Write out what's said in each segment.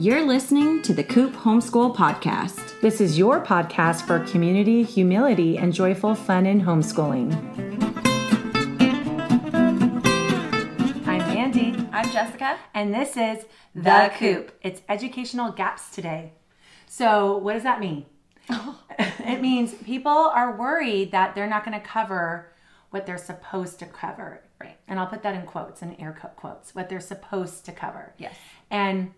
You're listening to the Coop Homeschool Podcast. This is your podcast for community, humility, and joyful fun in homeschooling. I'm Mandy. I'm Jessica. And this is The Coop. It's educational gaps today. So what does that mean? It means people are worried that they're not going to cover what they're supposed to cover. Right. And I'll put that in quotes, in air quotes, what they're supposed to cover. Yes. And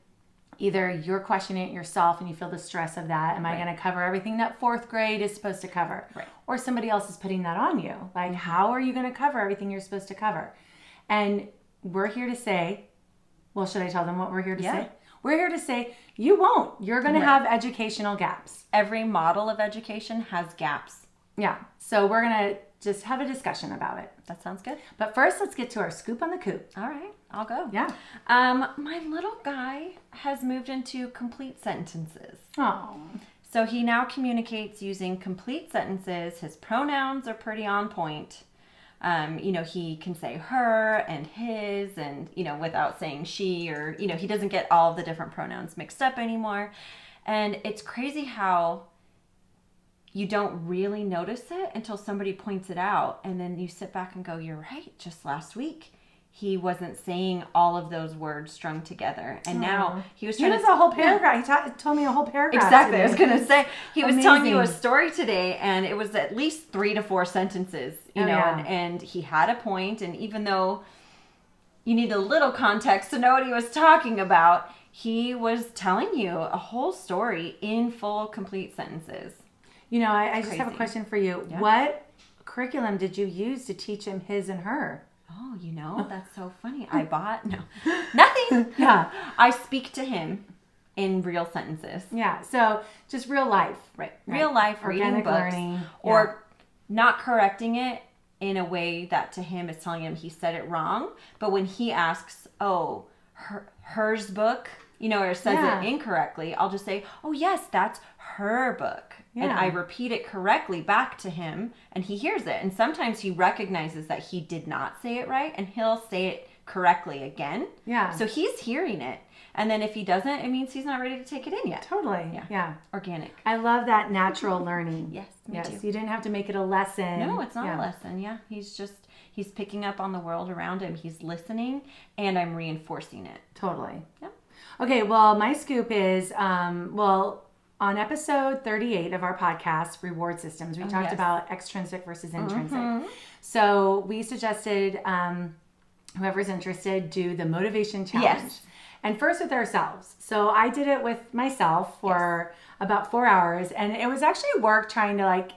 either you're questioning it yourself and you feel the stress of that. Am I going to cover everything that fourth grade is supposed to cover? Right. Or somebody else is putting that on you. Like, how are you going to cover everything you're supposed to cover? And we're here to say, well, should I tell them what we're here to say? We're here to say, you won't. You're going to have educational gaps. Every model of education has gaps. Yeah. So we're going to just have a discussion about it. That sounds good. But first, let's get to our scoop on the coop. All right. I'll go. Yeah. My little guy has moved into complete sentences. Oh. So he now communicates using complete sentences. His pronouns are pretty on point. He can say her and his and, without saying she or, he doesn't get all of the different pronouns mixed up anymore. And it's crazy how you don't really notice it until somebody points it out. And then you sit back and go, you're right. Just last week, he wasn't saying all of those words strung together. And now he was trying to... a whole paragraph. He told me a whole paragraph. Exactly. Today. I was going to say, he was telling you a Amazing. story today, and it was at least 3 to 4 sentences, and he had a point. And even though you need a little context to know what he was talking about, he was telling you a whole story in full, complete sentences. I just have a question for you. Yeah. What curriculum did you use to teach him his and her? Oh, that's so funny. I bought nothing. Yeah. I speak to him in real sentences. Yeah. So just real life. Right. Real life, reading Organic books. learning. Or not correcting it in a way that to him is telling him he said it wrong. But when he asks, hers book, or says it incorrectly, I'll just say, oh, yes, that's her book. Yeah. And I repeat it correctly back to him, and he hears it. And sometimes he recognizes that he did not say it right, and he'll say it correctly again. Yeah. So he's hearing it. And then if he doesn't, it means he's not ready to take it in yet. Totally. Yeah. Organic. I love that natural learning. Yes, me too. You didn't have to make it a lesson. No, it's not a lesson. Yeah. He's picking up on the world around him. He's listening, and I'm reinforcing it. Totally. Yeah. Okay, well, my scoop is, on episode 38 of our podcast, Reward Systems, we talked about extrinsic versus intrinsic. Mm-hmm. So we suggested whoever's interested do the motivation challenge. Yes. And first with ourselves. So I did it with myself for about 4 hours. And it was actually work trying to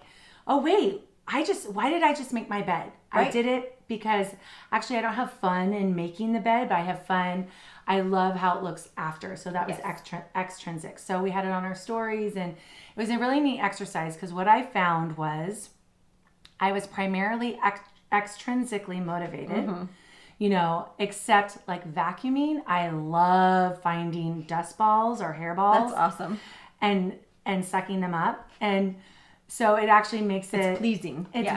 why did I just make my bed? Right. I did it because actually I don't have fun in making the bed, but I have fun. I love how it looks after. So that was extrinsic. So we had it on our stories, and it was a really neat exercise because what I found was I was primarily extrinsically motivated, except like vacuuming. I love finding dust balls or hair balls. That's awesome. And sucking them up. And so it actually makes it's pleasing. It's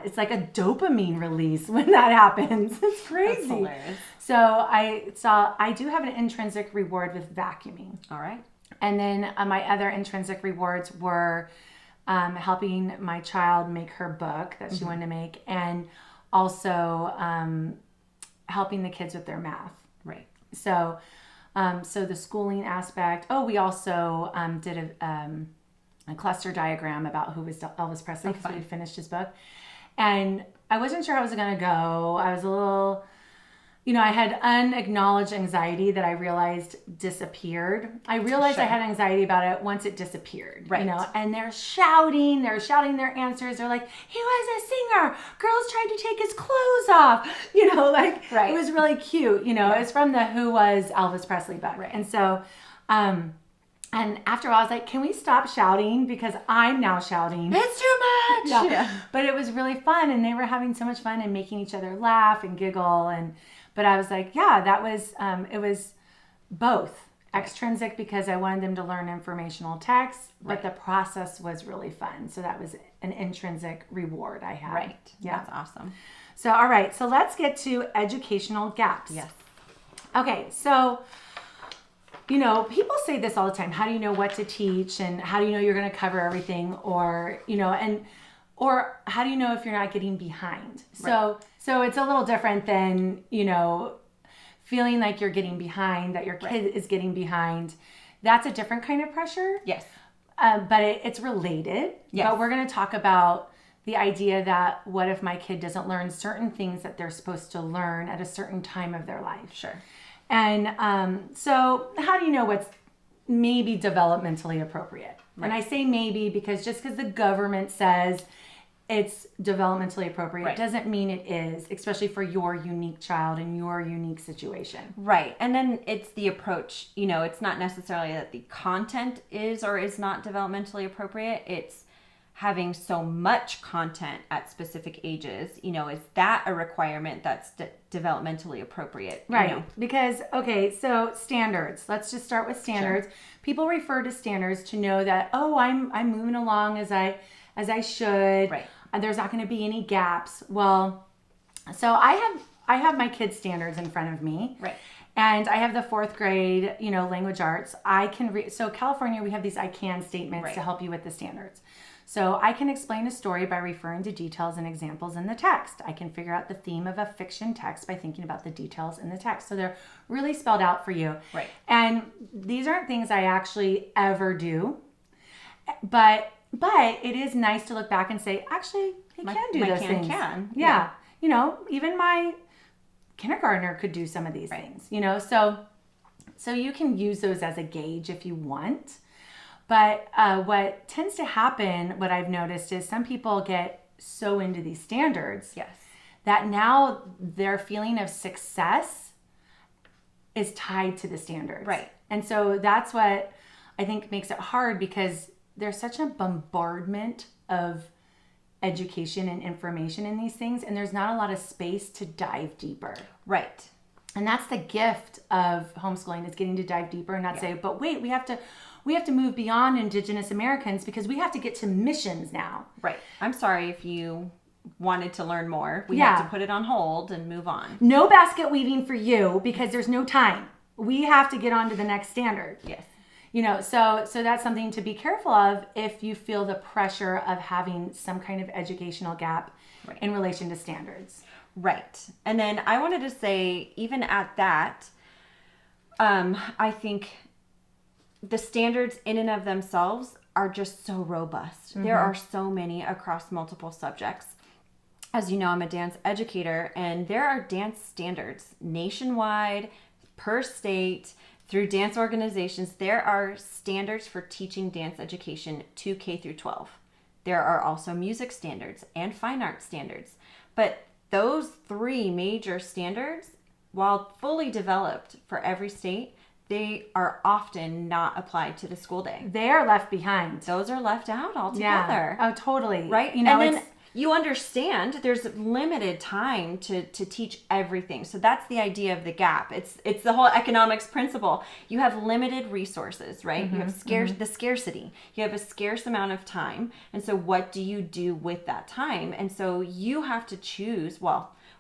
it's like a dopamine release when that happens. It's crazy. That's hilarious. So I do have an intrinsic reward with vacuuming. All right. And then my other intrinsic rewards were helping my child make her book that she wanted to make, and also helping the kids with their math. Right. So the schooling aspect. Oh, we also did a cluster diagram about who was Elvis Presley because we had finished his book. And I wasn't sure how I was going to go. I was a little, I had unacknowledged anxiety that I realized disappeared. I realized I had anxiety about it once it disappeared. Right. And they're shouting their answers. They're like, he was a singer. Girls tried to take his clothes off. Right. It was really cute. It's from the Who Was Elvis Presley book. Right. And so, and after a while, I was like, can we stop shouting? Because I'm now shouting. It's too much. Yeah. But it was really fun, and they were having so much fun and making each other laugh and giggle. But I was like, that was, it was both. Extrinsic because I wanted them to learn informational text, but the process was really fun. So that was an intrinsic reward I had. Right. Yeah. That's awesome. So, all right. So let's get to educational gaps. Yes. Okay. So people say this all the time. How do you know what to teach, and how do you know you're going to cover everything, or how do you know if you're not getting behind? Right. So it's a little different than, feeling like you're getting behind, that your kid is getting behind. That's a different kind of pressure. Yes. But it's related. Yes. But we're going to talk about the idea that what if my kid doesn't learn certain things that they're supposed to learn at a certain time of their life? Sure. And so how do you know what's maybe developmentally appropriate? Right. And I say maybe because just because the government says it's developmentally appropriate doesn't mean it is, especially for your unique child and your unique situation. Right. And then it's the approach. It's not necessarily that the content is or is not developmentally appropriate. It's having so much content at specific ages. Is that a requirement that's developmentally appropriate? Right. Because, so standards. Let's just start with standards. Sure. People refer to standards to know that, I'm moving along as I should. Right. And there's not going to be any gaps. Well, so I have my kids' standards in front of me. Right. And I have the 4th grade, language arts. I can so California, we have these I can statements to help you with the standards. So I can explain a story by referring to details and examples in the text. I can figure out the theme of a fiction text by thinking about the details in the text. So they're really spelled out for you. Right. And these aren't things I actually ever do. But it is nice to look back and say, actually, he can do those things. Yeah. Even my kindergartner could do some of these things, so you can use those as a gauge if you want. But what tends to happen, what I've noticed, is some people get so into these standards that now their feeling of success is tied to the standards. Right. And so that's what I think makes it hard, because there's such a bombardment of education and information in these things, and there's not a lot of space to dive deeper. Right. And that's the gift of homeschooling, is getting to dive deeper and not say, but wait, we have to move beyond Indigenous Americans because we have to get to missions now. Right. I'm sorry if you wanted to learn more. We have to put it on hold and move on. No basket weaving for you because there's no time. We have to get on to the next standard. Yes. So that's something to be careful of if you feel the pressure of having some kind of educational gap in relation to standards. Right. And then I wanted to say, even at that, I think the standards in and of themselves are just so robust. Mm-hmm. There are so many across multiple subjects. As you know, I'm a dance educator, and there are dance standards nationwide, per state, through dance organizations. There are standards for teaching dance education to K through 12. There are also music standards and fine art standards. But those 3 major standards, while fully developed for every state, they are often not applied to the school day. They are left behind. Those are left out altogether. Yeah. Oh, totally. Right? And then you understand there's limited time to teach everything. So that's the idea of the gap. It's the whole economics principle. You have limited resources, right? Mm-hmm. You have the scarcity. You have a scarce amount of time. And so what do you do with that time? And so you have to choose,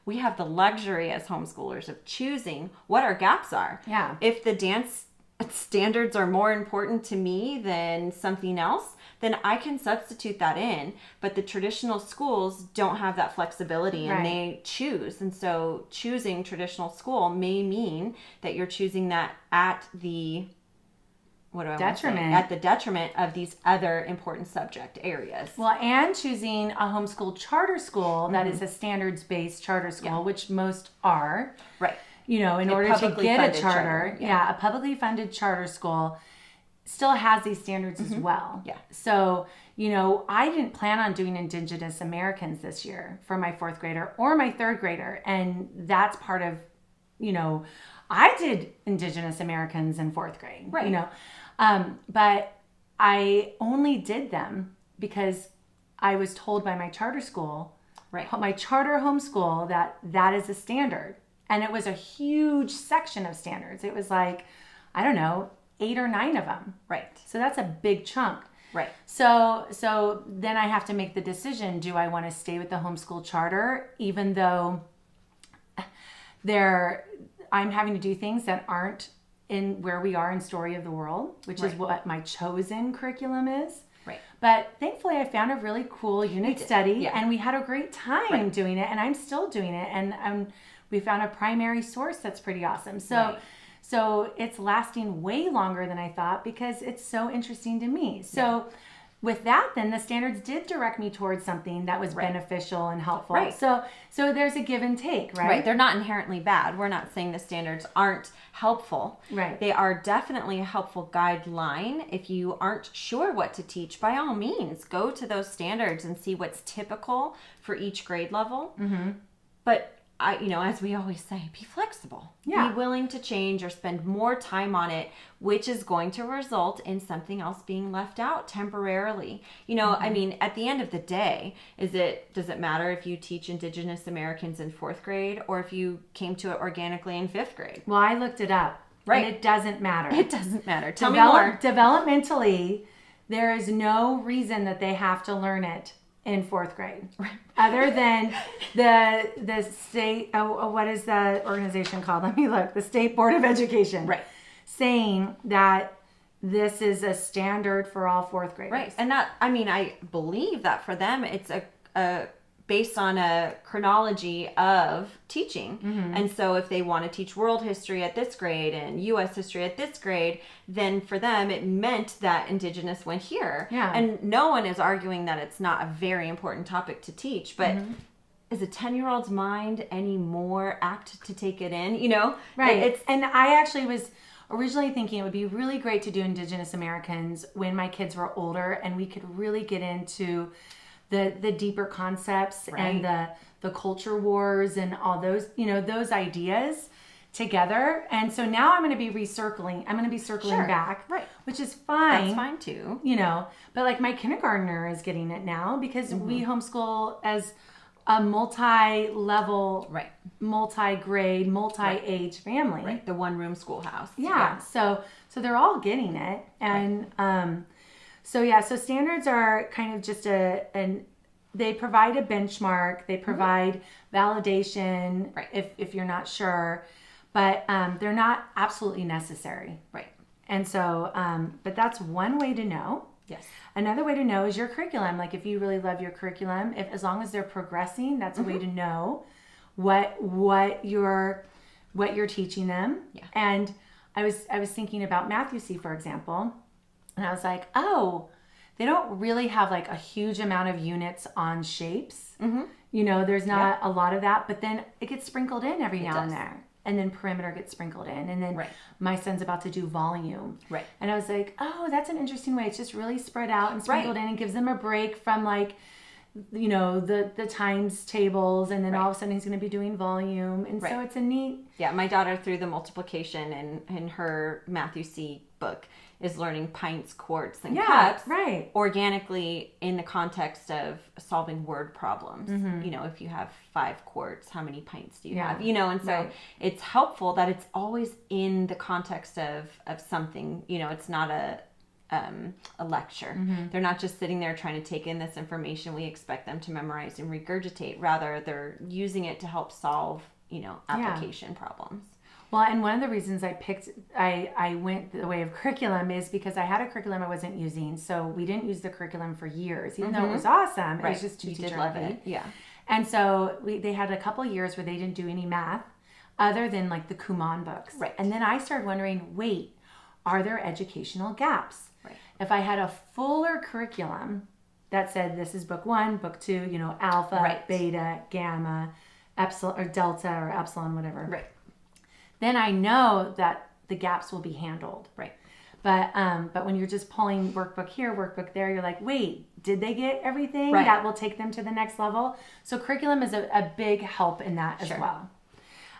we have the luxury as homeschoolers of choosing what our gaps are. Yeah. If the dance standards are more important to me than something else, then I can substitute that in. But the traditional schools don't have that flexibility, and they choose. And so choosing traditional school may mean that you're choosing that at the detriment of these other important subject areas. Well, and choosing a homeschool charter school that is a standards-based charter school, which most are. Right. In order to get a charter. A publicly funded charter school still has these standards as well. Yeah. So, I didn't plan on doing Indigenous Americans this year for my 4th grader or my 3rd grader. And that's part of, I did Indigenous Americans in 4th grade. Right. But I only did them because I was told by my charter school, my charter homeschool, that is a standard. And it was a huge section of standards. It was like, I don't know, 8 or 9 of them. Right. So that's a big chunk. Right. So then I have to make the decision, do I want to stay with the homeschool charter, even though I'm having to do things that aren't in where we are in Story of the World, which is what my chosen curriculum is. Right. But thankfully, I found a really cool unit study, and we had a great time doing it, and I'm still doing it, and we found a primary source that's pretty awesome. So it's lasting way longer than I thought because it's so interesting to me. So with that, then the standards did direct me towards something that was beneficial and helpful. Right. So there's a give and take, right? Right. They're not inherently bad. We're not saying the standards aren't helpful. Right. They are definitely a helpful guideline. If you aren't sure what to teach, by all means, go to those standards and see what's typical for each grade level. Mm-hmm. But as we always say, be flexible. Yeah. Be willing to change or spend more time on it, which is going to result in something else being left out temporarily. I mean, at the end of the day, does it matter if you teach Indigenous Americans in 4th grade or if you came to it organically in 5th grade? Well, I looked it up. Right. And it doesn't matter. It doesn't matter. Tell me more. Developmentally, there is no reason that they have to learn it in 4th grade, other than the state. What is the organization called? Let me look. The State Board of Education, saying that this is a standard for all 4th graders, right? And I believe that for them, it's a based on a chronology of teaching. Mm-hmm. And so if they want to teach world history at this grade and U.S. history at this grade, then for them it meant that Indigenous went here. Yeah. And no one is arguing that it's not a very important topic to teach, but is a 10-year-old's mind any more apt to take it in? Right. And I actually was originally thinking it would be really great to do Indigenous Americans when my kids were older and we could really get into the deeper concepts and the culture wars and all those, those ideas together. And so now I'm going to be circling back, which is fine. That's fine too. But like my kindergartner is getting it now because we homeschool as a multi-level, multi-grade, multi-age family. Right. The one-room schoolhouse. Yeah. So they're all getting it. And, So standards are kind of just they provide a benchmark, they provide validation if you're not sure, but they're not absolutely necessary. Right. And so, but that's one way to know. Yes. Another way to know is your curriculum. Like if you really love your curriculum, as long as they're progressing, that's a way to know what you're teaching them. Yeah. And I was thinking about Matthew C, for example. And I was like, oh, they don't really have like a huge amount of units on shapes. Mm-hmm. There's not a lot of that, but then it gets sprinkled in every now and then. And then perimeter gets sprinkled in. And then my son's about to do volume. Right. And I was like, oh, that's an interesting way. It's just really spread out and sprinkled in and gives them a break from like, the times tables. And then all of a sudden he's going to be doing volume. And so it's a neat. Yeah. My daughter through the multiplication in her Matthew C book is learning pints, quarts, and cups organically in the context of solving word problems. Mm-hmm. If you have 5 quarts, how many pints do you have? And so it's helpful that it's always in the context of something. It's not a lecture. Mm-hmm. They're not just sitting there trying to take in this information we expect them to memorize and regurgitate. Rather, they're using it to help solve, application problems. Well, and one of the reasons I went the way of curriculum is because I had a curriculum I wasn't using. So we didn't use the curriculum for years, even though it was awesome. It was just too teacher heavy. Yeah. And so they had a couple years where they didn't do any math other than like the Kumon books. Right. And then I started wondering, wait, are there educational gaps? Right. If I had a fuller curriculum that said this is book 1, book 2, alpha, beta, gamma, epsilon or delta or epsilon, whatever. Right. Then I know that the gaps will be handled. Right. But when you're just pulling workbook here, workbook there, you're like, wait, did they get everything that will take them to the next level? So curriculum is a big help in that as well.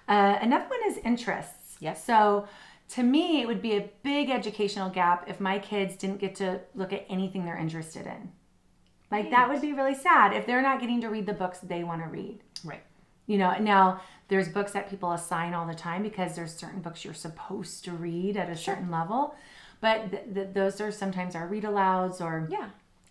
Another one is interests. Yes. So to me, it would be a big educational gap if my kids didn't get to look at anything they're interested in. Like that would be really sad if they're not getting to read the books they want to read. Right. Now there's books that people assign all the time because there's certain books you're supposed to read at a certain level. But those are sometimes our read alouds or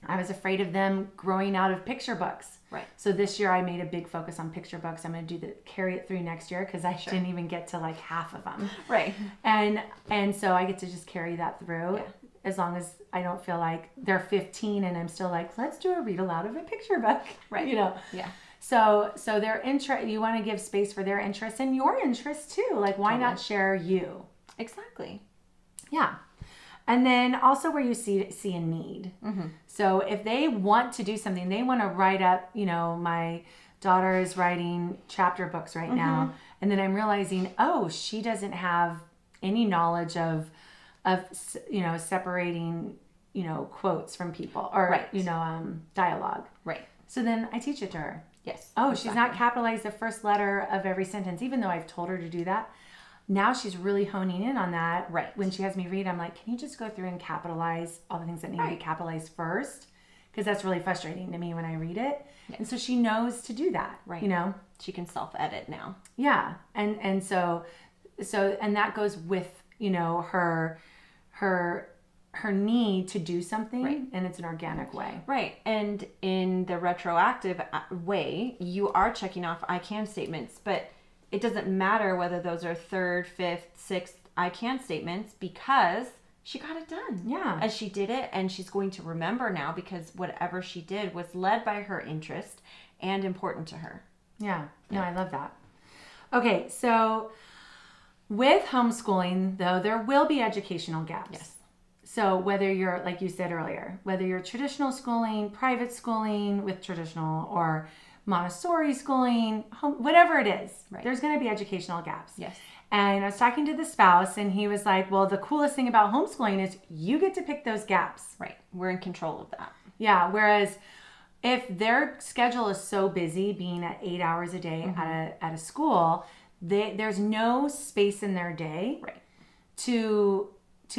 I was afraid of them growing out of picture books. Right. So this year I made a big focus on picture books. I'm going to carry it through next year because I didn't even get to like half of them. Right. And so I get to just carry that through as long as I don't feel like they're 15 and I'm still like, let's do a read aloud of a picture book. Right. You know? Yeah. So their interest, you want to give space for their interests and your interests too. Like, why not share you? Exactly. Yeah. And then also where you see a need. Mm-hmm. So if they want to do something, they want to write up, you know, my daughter is writing chapter books right now. And then I'm realizing, oh, she doesn't have any knowledge of, you know, separating, you know, quotes from people or, you know, dialogue. Right. So then I teach it to her. Yes. Oh, she's not capitalized the first letter of every sentence, even though I've told her to do that. Now she's really honing in on that. Right. When she has me read, I'm like, can you just go through and capitalize all the things that need to be capitalized first? Because that's really frustrating to me when I read it. Yes. And so she knows to do that. Right. You know? She can self-edit now. Yeah. And so and that goes with, you know, her need to do something, and it's an organic way. Right. And in the retroactive way, you are checking off I can statements, but it doesn't matter whether those are third, fifth, sixth I can statements because she got it done. Yeah. And she did it, and she's going to remember now because whatever she did was led by her interest and important to her. Yeah. No, I love that. Okay, so with homeschooling, though, there will be educational gaps. Yes. So whether you're, like you said earlier, whether you're traditional schooling, private schooling with traditional, or Montessori schooling, whatever it is, there's going to be educational gaps. Yes. And I was talking to the spouse, and he was like, well, the coolest thing about homeschooling is you get to pick those gaps. Right. We're in control of that. Yeah. Whereas if their schedule is so busy, being at 8 hours a day at a school, there's no space in their day to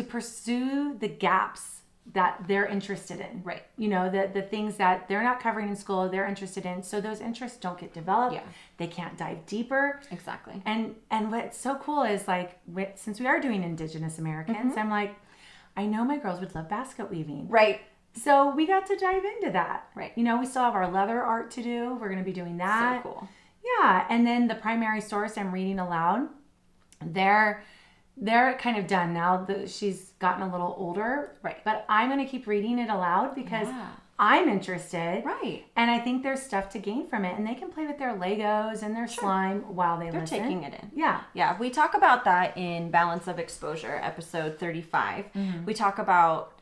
pursue the gaps that they're interested in. Right. You know, the things that they're not covering in school, they're interested in. So those interests don't get developed. Yeah. They can't dive deeper. Exactly. And what's so cool is, like, since we are doing Indigenous Americans, I'm like, I know my girls would love basket weaving. Right. So we got to dive into that. Right. You know, we still have our leather art to do. We're going to be doing that. So cool. Yeah. And then the primary source I'm reading aloud, they're kind of done now. She's gotten a little older. Right. But I'm going to keep reading it aloud because I'm interested. Right. And I think there's stuff to gain from it. And they can play with their Legos and their slime while they're listen. They're taking it in. Yeah. Yeah. We talk about that in Balance of Exposure, episode 35. We talk about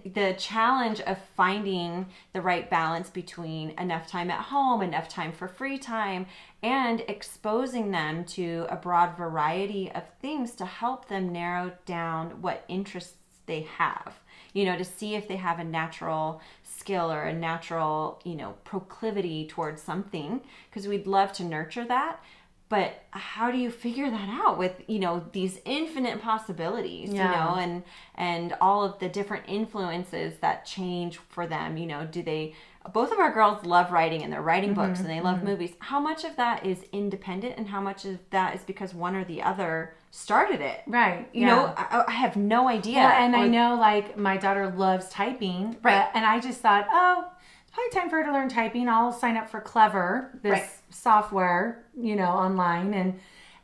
the challenge of finding the right balance between enough time at home, enough time for free time, and exposing them to a broad variety of things to help them narrow down what interests they have, you know, to see if they have a natural skill or a natural, you know, proclivity towards something, because we'd love to nurture that. But how do you figure that out with, you know, these infinite possibilities, you know, and all of the different influences that change for them? You know, both of our girls love writing, and they're writing books, and they love movies. How much of that is independent, and how much of that is because one or the other started it? Right. You know, I have no idea. Well, and I know, like, my daughter loves typing. Right. And I just thought, oh, it's probably time for her to learn typing. I'll sign up for Clever, this software, you know, online.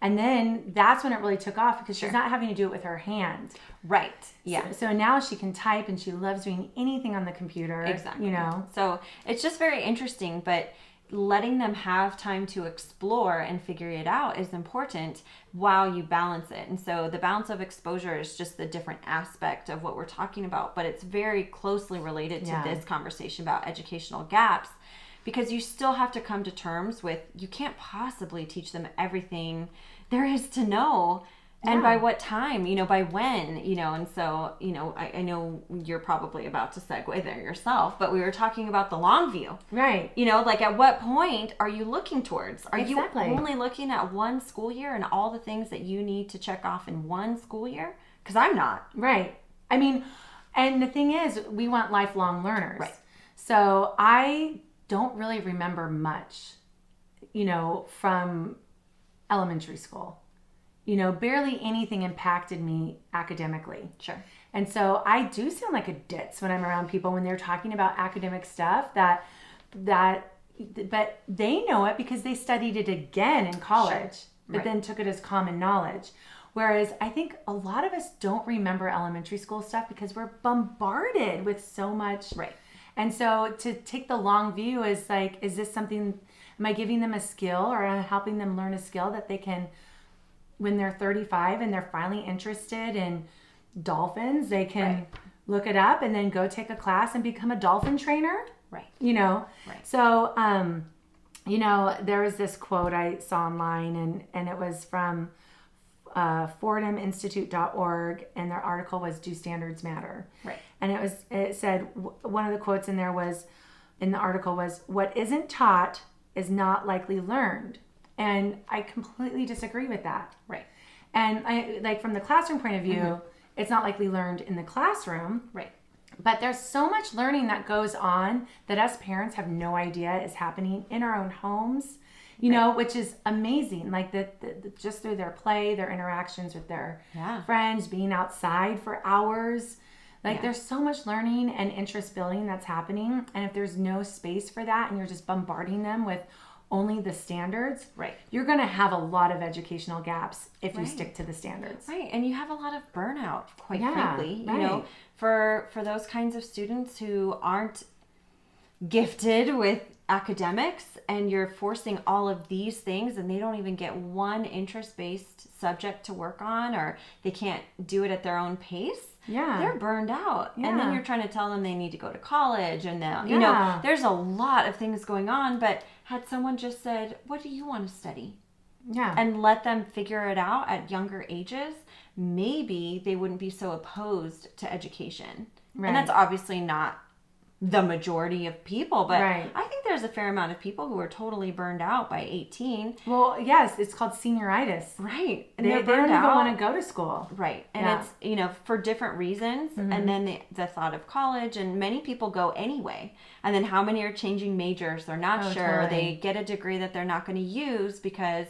And then that's when it really took off, because she's not having to do it with her hand. Right. Yeah. So now she can type, and she loves doing anything on the computer. Exactly. You know. So it's just very interesting, but letting them have time to explore and figure it out is important while you balance it. And so the balance of exposure is just the different aspect of what we're talking about, but it's very closely related to this conversation about educational gaps, because you still have to come to terms with, you can't possibly teach them everything there is to know. And by what time, you know, by when, you know. And so, you know, I know you're probably about to segue there yourself, but we were talking about the long view. Right. You know, like, at what point are you looking towards? Are you only looking at one school year and all the things that you need to check off in one school year? Because I'm not. Right. I mean, and the thing is, we want lifelong learners. Right. So I don't really remember much, you know, from elementary school. barely anything impacted me academically. Sure. And so I do sound like a ditz when I'm around people when they're talking about academic stuff but they know it because they studied it again in college, but then took it as common knowledge. Whereas I think a lot of us don't remember elementary school stuff because we're bombarded with so much. Right. And so to take the long view is like, is this something, am I giving them a skill or am I helping them learn a skill that they can, when they're 35 and they're finally interested in dolphins, they can look it up and then go take a class and become a dolphin trainer? Right. Right. So, there was this quote I saw online and it was from FordhamInstitute.org, and their article was "Do Standards Matter?" Right. And it said, one of the quotes in the article was, "What isn't taught is not likely learned." And I completely disagree with that. Right. And I, like, from the classroom point of view, it's not likely learned in the classroom. Right. But there's so much learning that goes on that us parents have no idea is happening in our own homes, which is amazing. Like the just through their play, their interactions with their friends, being outside for hours. Like there's so much learning and interest building that's happening. And if there's no space for that and you're just bombarding them with only the standards, you're going to have a lot of educational gaps if you stick to the standards. Right. And you have a lot of burnout, quite frankly, for those kinds of students who aren't gifted with academics, and you're forcing all of these things and they don't even get one interest-based subject to work on, or they can't do it at their own pace. Yeah. They're burned out. Yeah. And then you're trying to tell them they need to go to college and now, there's a lot of things going on, but had someone just said, "What do you want to study?" Yeah. And let them figure it out at younger ages, maybe they wouldn't be so opposed to education. Right. And that's obviously not the majority of people, but I think there's a fair amount of people who are totally burned out by 18. Well, yes, it's called senioritis. Right. And they don't even want to go to school. Right. And it's, for different reasons. And then the thought of college, and many people go anyway. And then how many are changing majors? They're not sure. Totally. They get a degree that they're not going to use because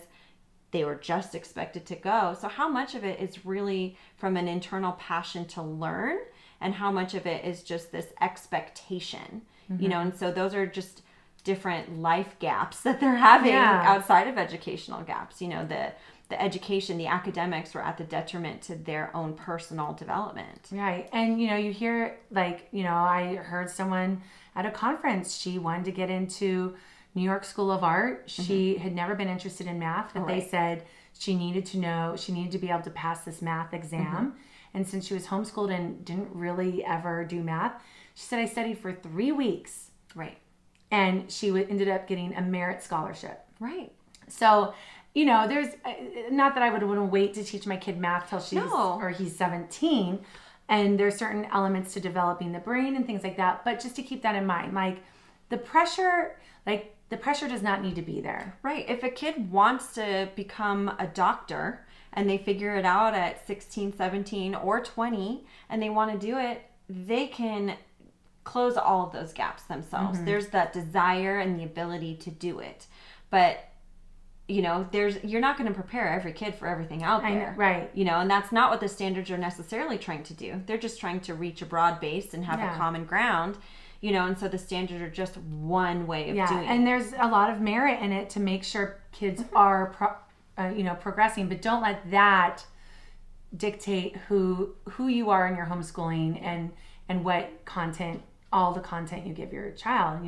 they were just expected to go. So how much of it is really from an internal passion to learn, and how much of it is just this expectation, and so those are just different life gaps that they're having outside of educational gaps. The education, the academics were at the detriment to their own personal development. Right. And, you hear, I heard someone at a conference, she wanted to get into New York School of Art. She had never been interested in math, but they said she needed to be able to pass this math exam. And since she was homeschooled and didn't really ever do math, she said, I studied for 3 weeks. Right. And she ended up getting a merit scholarship. Right. So, there's not that I would want to wait to teach my kid math till he's 17. And there's certain elements to developing the brain and things like that. But just to keep that in mind, the pressure does not need to be there. Right. If a kid wants to become a doctor, and they figure it out at 16, 17, or 20, and they want to do it, they can close all of those gaps themselves. There's that desire and the ability to do it. But, you're not going to prepare every kid for everything out there. Right. And that's not what the standards are necessarily trying to do. They're just trying to reach a broad base and have a common ground. And so the standards are just one way of doing it. And there's a lot of merit in it to make sure kids are progressing, but don't let that dictate who you are in your homeschooling and what all the content you give your child.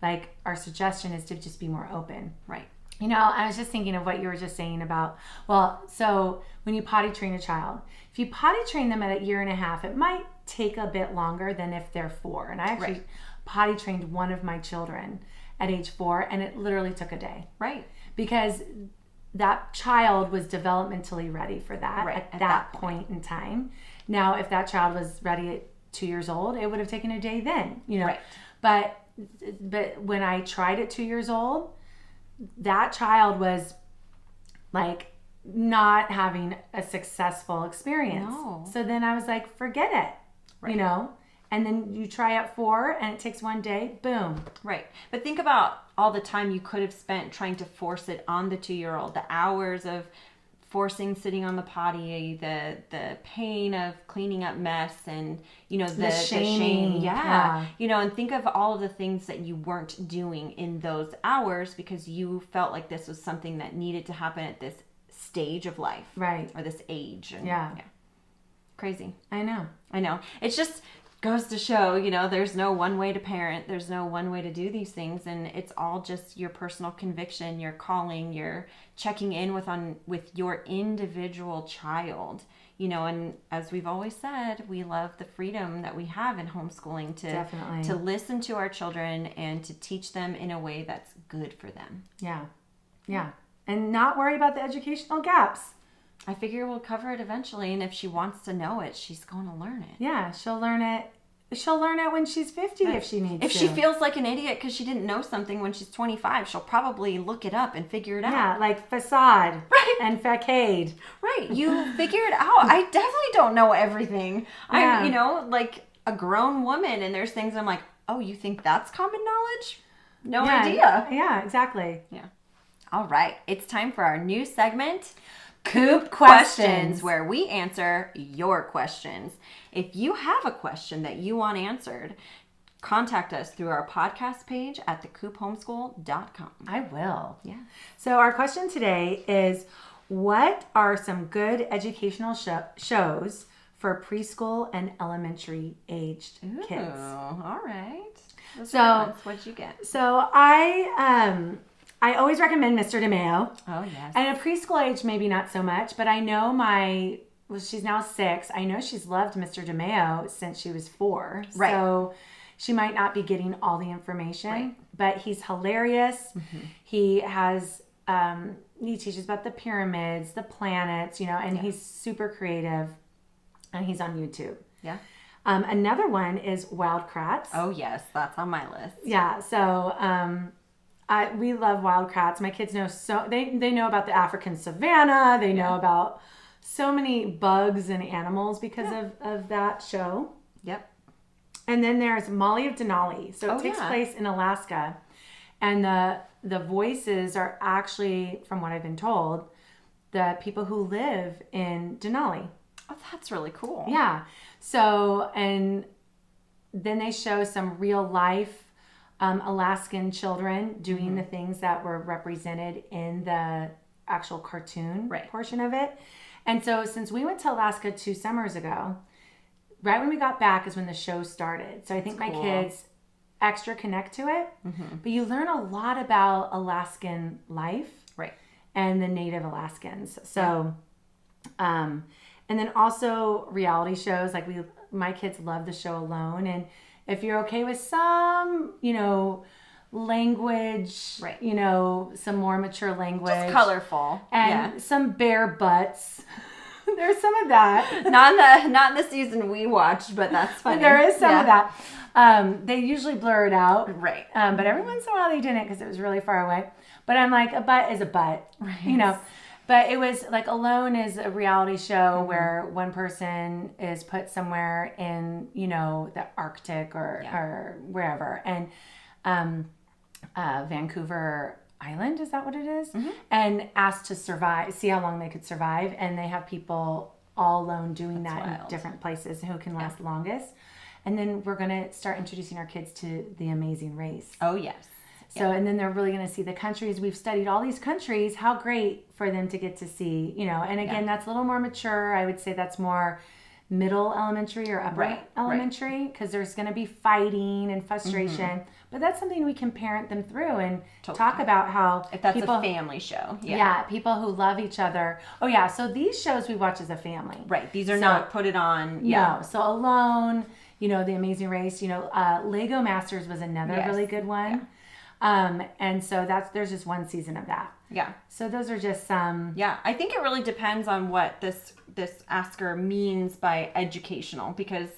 Like our suggestion is to just be more open. Right. I was just thinking of what you were just saying about, so when you potty train a child, if you potty train them at 1.5 years, it might take a bit longer than if they're 4. And I actually potty trained one of my children at age 4, and it literally took a day. Right. Because that child was developmentally ready for that at that point in time. Now, if that child was ready at 2 years old, it would have taken a day then, Right. But when I tried at 2 years old, that child was not having a successful experience. No. So then I was like, forget it, And then you try at 4 and it takes 1 day, boom. Right. But think about all the time you could have spent trying to force it on the 2-year-old, the hours of forcing sitting on the potty, the pain of cleaning up mess, and the shame. Yeah. And think of all of the things that you weren't doing in those hours because you felt like this was something that needed to happen at this stage of life, right, or this age. And, crazy. I know. It's just goes to show, there's no one way to parent. There's no one way to do these things. And it's all just your personal conviction, your calling, your checking in with your individual child, and as we've always said, we love the freedom that we have in homeschooling to listen to our children and to teach them in a way that's good for them. Yeah. Yeah. And not worry about the educational gaps. I figure we'll cover it eventually, and if she wants to know it, she's going to learn it. Yeah, she'll learn it. She'll learn it when she's 50 if she needs to. If she feels like an idiot because she didn't know something when she's 25, she'll probably look it up and figure it out. Yeah, like facade and facade. Right, you figure it out. I definitely don't know everything. Yeah. I'm, like a grown woman, and there's things I'm like, oh, you think that's common knowledge? No idea. Yeah, exactly. Yeah. All right, it's time for our new segment, Coop Questions, where we answer your questions. If you have a question that you want answered, contact us through our podcast page at thecoophomeschool.com. I will. Yeah. So our question today is, what are some good educational shows for preschool and elementary aged kids? All right. What'd you get? So I always recommend Mr. DeMeo. Oh, yes. And a preschool age, maybe not so much, but I know she's now 6. I know she's loved Mr. DeMeo since she was 4. Right. So she might not be getting all the information, but he's hilarious. Mm-hmm. He has, he teaches about the pyramids, the planets, and he's super creative, and he's on YouTube. Yeah. Another one is Wild Kratts. Oh, yes. That's on my list. Yeah. So, we love Wild Kratts. My kids know they know about the African savannah. They know about so many bugs and animals because of that show. Yep. And then there's Molly of Denali. So it takes place in Alaska, and the voices are actually, from what I've been told, the people who live in Denali. Oh, that's really cool. Yeah. So, and then they show some real life Alaskan children doing the things that were represented in the actual cartoon portion of it. And so since we went to Alaska 2 summers ago, right when we got back is when the show started. So I think my kids extra connect to it. Mm-hmm. But you learn a lot about Alaskan life and the native Alaskans. So, and then also reality shows. Like my kids love the show Alone. And if you're okay with some, language, some more mature language. Just colorful. And some bare butts. There's some of that. Not in the season we watched, but that's funny. There is some of that. They usually blur it out. Right. But every once in a while they didn't because it was really far away. But I'm like, a butt is a butt. Right. But it was like Alone is a reality show where one person is put somewhere in, the Arctic or wherever. And Vancouver Island, is that what it is? Mm-hmm. And asked to survive, see how long they could survive. And they have people all alone doing that in different places who can last longest. And then we're going to start introducing our kids to The Amazing Race. Oh, yes. So, and then they're really going to see the countries. We've studied all these countries. How great for them to get to see, and again, that's a little more mature. I would say that's more middle elementary or upper elementary because there's going to be fighting and frustration. Mm-hmm. But that's something we can parent them through and talk about how if that's a family show. Yeah, people who love each other. Oh, yeah. So these shows we watch as a family. Right. These are not put it on. No. So Alone, The Amazing Race, Lego Masters was another really good one. Yeah. And so there's just one season of that. Yeah. So those are just some. Yeah. I think it really depends on what this asker means by educational, because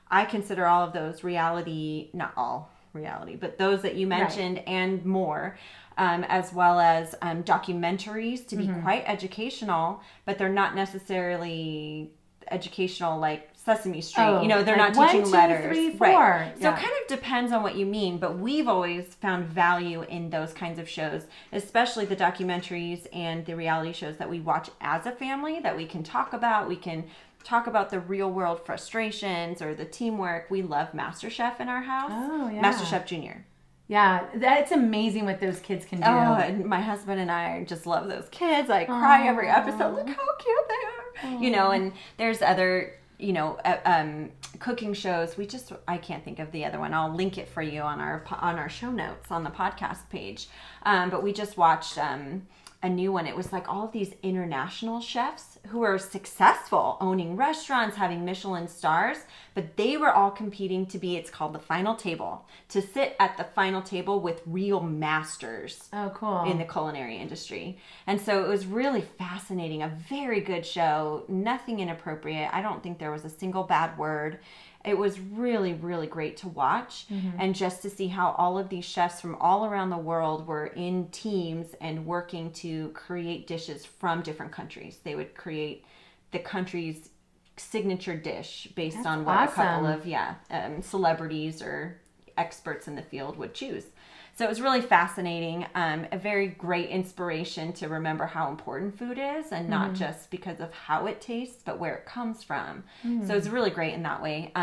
I consider all of those reality, not all reality, but those that you mentioned and more, as well as documentaries to be quite educational, but they're not necessarily educational like Sesame Street. Oh, You know, they're like not teaching 1, 2, letters. 3, 4. Right. So Yeah. it kind of depends on what you mean, but we've always found value in those kinds of shows, especially the documentaries and the reality shows that we watch as a family that we can talk about. We can talk about the real world frustrations or the teamwork. We love MasterChef in our house. Oh, yeah. MasterChef Junior. Yeah, that's amazing what those kids can do. Oh, and my husband and I just love those kids. I cry every episode. Look how cute they are. You know, and there's other, you know, cooking shows. I can't think of the other one. I'll link it for you on our show notes on the podcast page. But we just watched a new one. It was like all of these international chefs who are successful, owning restaurants, having Michelin stars, but they were all competing to be, it's called the final table, to sit at the final table with real masters. Oh, cool. In the culinary industry. And so it was really fascinating, a very good show, nothing inappropriate. I don't think there was a single bad word. It was really, really great to watch. And just to see how all of these chefs from all around the world were in teams and working to create dishes from different countries. They would create the country's signature dish based on what a couple of celebrities or experts in the field would choose. So it was really fascinating, a very great inspiration to remember how important food is, and not just because of how it tastes, but where it comes from. So it's really great in that way.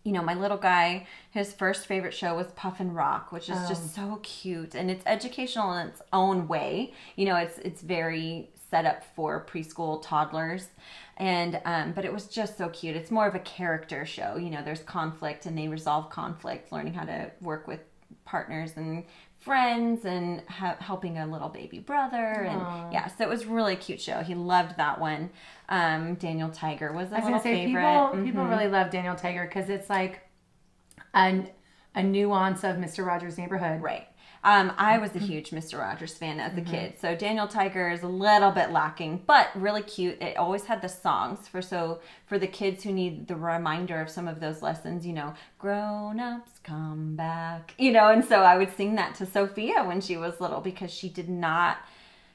You know, my little guy, his first favorite show was Puffin Rock, which is just so cute, and it's educational in its own way. You know, it's very set up for preschool toddlers. And but it was just so cute. It's more of a character show. You know, there's conflict and they resolve conflict, learning how to work with partners and friends, and helping a little baby brother. And yeah, so it was really a cute show. He loved that one. Daniel Tiger was a little favorite. People really love Daniel Tiger because it's like a nuance of Mr. Rogers' Neighborhood. Right. I was a huge Mr. Rogers fan as a kid, so Daniel Tiger is a little bit lacking, but really cute. It always had the songs for the kids who need the reminder of some of those lessons, you know, grown-ups come back, you know, and so I would sing that to Sophia when she was little because she did not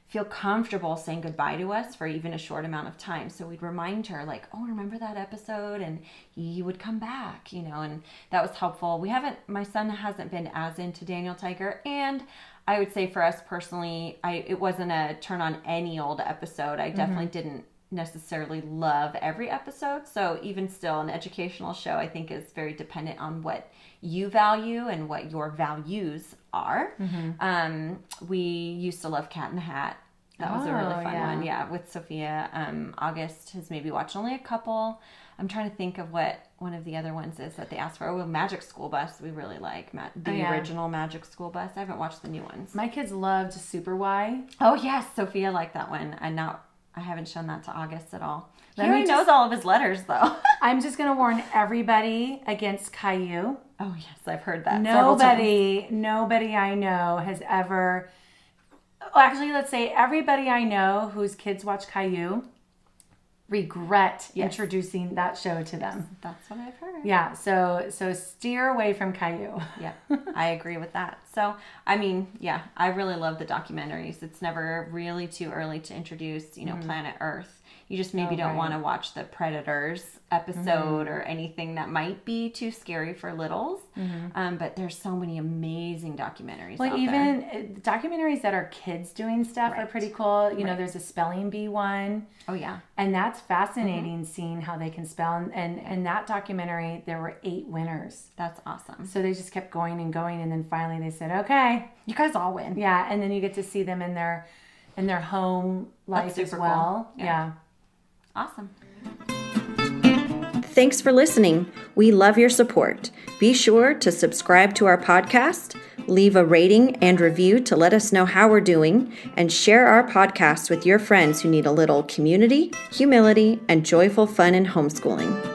feel comfortable saying goodbye to us for even a short amount of time. So we'd remind her like, oh, remember that episode? And he would come back, you know, and that was helpful. My son hasn't been as into Daniel Tiger. And I would say for us personally, it wasn't a turn on any old episode. I definitely didn't necessarily love every episode. So even still, an educational show, I think, is very dependent on what you value and what your values are. We used to love Cat in the Hat. That was a really fun one. Yeah, with Sophia. August has maybe watched only a couple. I'm trying to think of what one of the other ones is that they asked for. Oh, Magic School Bus. We really like the original Magic School Bus. I haven't watched the new ones. My kids loved Super Y. Oh, yes. Sophia liked that one. I haven't shown that to August at all. He already knows all of his letters, though. I'm just going to warn everybody against Caillou. Oh, yes. I've heard that Nobody I know has ever... Actually, let's say everybody I know whose kids watch Caillou regret introducing that show to them. That's what I've heard. Yeah, so steer away from Caillou. Yeah, I agree with that. So, I mean, yeah, I really love the documentaries. It's never really too early to introduce, you know, Planet Earth. You just maybe don't want to watch the Predators episode or anything that might be too scary for littles. But there's so many amazing documentaries out even documentaries that are kids doing stuff are pretty cool. You know, there's a spelling bee one. Oh, yeah. And that's fascinating seeing how they can spell. And that documentary, there were 8 winners. That's awesome. So they just kept going and going. And then finally they said, okay. You guys all win. Yeah. And then you get to see them in their home life as well. Cool. Yeah. Awesome. Thanks for listening. We love your support. Be sure to subscribe to our podcast, leave a rating and review to let us know how we're doing, and share our podcast with your friends who need a little community, humility, and joyful fun in homeschooling.